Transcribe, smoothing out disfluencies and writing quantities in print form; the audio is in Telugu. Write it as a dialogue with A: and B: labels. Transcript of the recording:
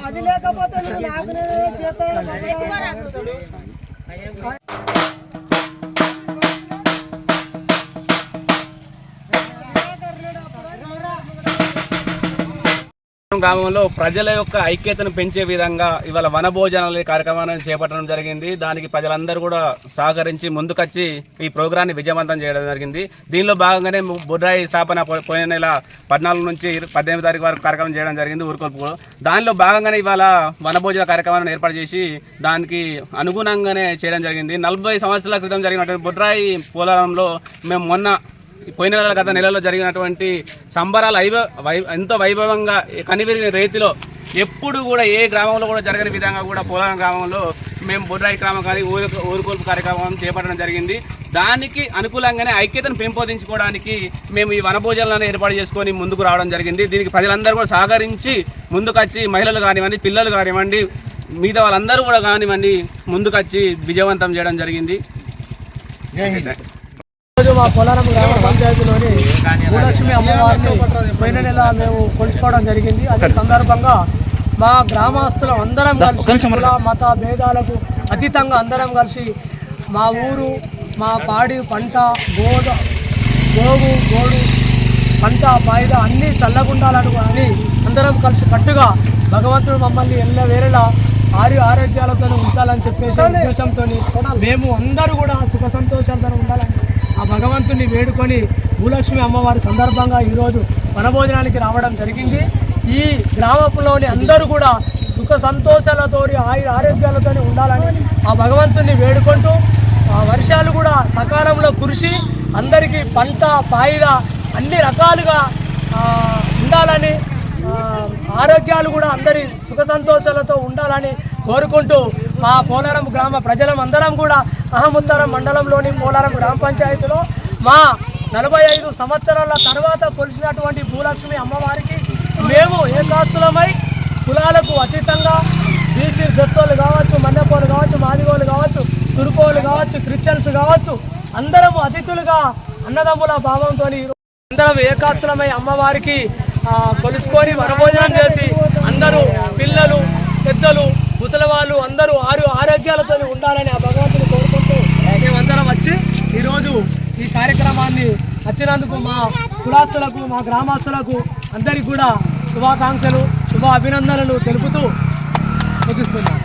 A: అది లేకపోతే
B: గ్రామంలో ప్రజల యొక్క ఐక్యతను పెంచే విధంగా ఇవాళ వనభోజనాల కార్యక్రమాన్ని చేపట్టడం జరిగింది. దానికి ప్రజలందరూ కూడా సహకరించి ముందుకొచ్చి ఈ ప్రోగ్రాన్ని విజయవంతం చేయడం జరిగింది. దీనిలో భాగంగానే బొడ్రాయి స్థాపన పోయిన నెల 14 నుంచి 18 తారీఖు వరకు కార్యక్రమం చేయడం జరిగింది ఊరుకొల్పులో. దానిలో భాగంగానే ఇవాళ వనభోజన కార్యక్రమాన్ని ఏర్పాటు చేసి దానికి అనుగుణంగానే చేయడం జరిగింది. 40 సంవత్సరాల క్రితం జరిగినటువంటి బొడ్రాయి పోలవరంలో మేము మొన్న పోయిన నెల గత నెలలో జరిగినటువంటి సంబరాలు ఎంతో వైభవంగా కనివిరిగిన రీతిలో ఎప్పుడు కూడా ఏ గ్రామంలో కూడా జరగని విధంగా కూడా పోలవరం గ్రామంలో మేము బొడ్రాయి గ్రామం కానీ ఊరుకొల్పు కార్యక్రమం చేపట్టడం జరిగింది. దానికి అనుకూలంగానే ఐక్యతను పెంపొందించుకోవడానికి మేము ఈ వనభోజనాలను ఏర్పాటు చేసుకొని ముందుకు రావడం జరిగింది. దీనికి ప్రజలందరూ కూడా సహకరించి ముందుకొచ్చి మహిళలు కానివ్వండి, పిల్లలు కానివ్వండి, మిగతా వాళ్ళందరూ కూడా కానివ్వండి ముందుకొచ్చి విజయవంతం చేయడం జరిగింది.
A: మా పోలవరం గ్రామ పంచాయతీలోని భూలక్ష్మి అమ్మవారిని పోయిన నెల మేము కొలుచుకోవడం జరిగింది. అదే సందర్భంగా మా గ్రామస్తులం అందరం కలిసి మత భేదాలకు అతీతంగా అందరం కలిసి మా ఊరు, మా పాడి పంట, గోడు పంట పాయిద అన్నీ చల్లగుండాలని అని అందరం కలిసి కట్టుగా భగవంతుడు మమ్మల్ని వేరేలా ఆరోగ్యాలతో ఉంచాలని చెప్పేసి ఉద్దేశంతో మేము అందరూ కూడా సుఖ సంతోషాలతో ఉండాలని ఆ భగవంతుని వేడుకొని భూలక్ష్మి అమ్మవారి సందర్భంగా ఈరోజు వనభోజనానికి రావడం జరిగింది. ఈ గ్రామంలోని అందరూ కూడా సుఖ సంతోషాలతో ఆరోగ్యాలతో ఉండాలని ఆ భగవంతుని వేడుకుంటూ వర్షాలు కూడా సకాలంలో కురిసి అందరికీ పంట పాయిద అన్ని రకాలుగా ఉండాలని, ఆరోగ్యాలు కూడా అందరి సుఖ సంతోషాలతో ఉండాలని కోరుకుంటూ మా పోలవరం గ్రామ ప్రజలందరం కూడా అహముద్దరం మండలంలోని పోలవరం గ్రామ పంచాయతీలో మా 45 సంవత్సరాల తర్వాత కొలిసినటువంటి భూలక్ష్మి అమ్మవారికి మేము ఏకాస్తులమై కులాలకు అతీతంగా బీసీ దత్తోళ్ళు కావచ్చు, మన్నెపోలు కావచ్చు, మాదిగోలు కావచ్చు, తురుకోలు కావచ్చు, క్రిస్టియన్స్ కావచ్చు, అందరం అతిథులుగా అన్నదమ్ముల భావంతో అందరం ఏకాస్తులమై అమ్మవారికి కొలుసుకొని వనభోజనం చేసి అందరూ పిల్లలు, పెద్దలు, ముసలి వాళ్ళు అందరూ ఆరోగ్యాలతో ఉండాలని ఆ భగవంతుని కోరుకుంటూ మేమందరం వచ్చి ఈరోజు ఈ కార్యక్రమాన్ని వచ్చినందుకు మా కులాస్తులకు, మా గ్రామస్తులకు అందరికీ కూడా శుభాకాంక్షలు, అభినందనలు తెలుపుతూ ముగిస్తున్నాను.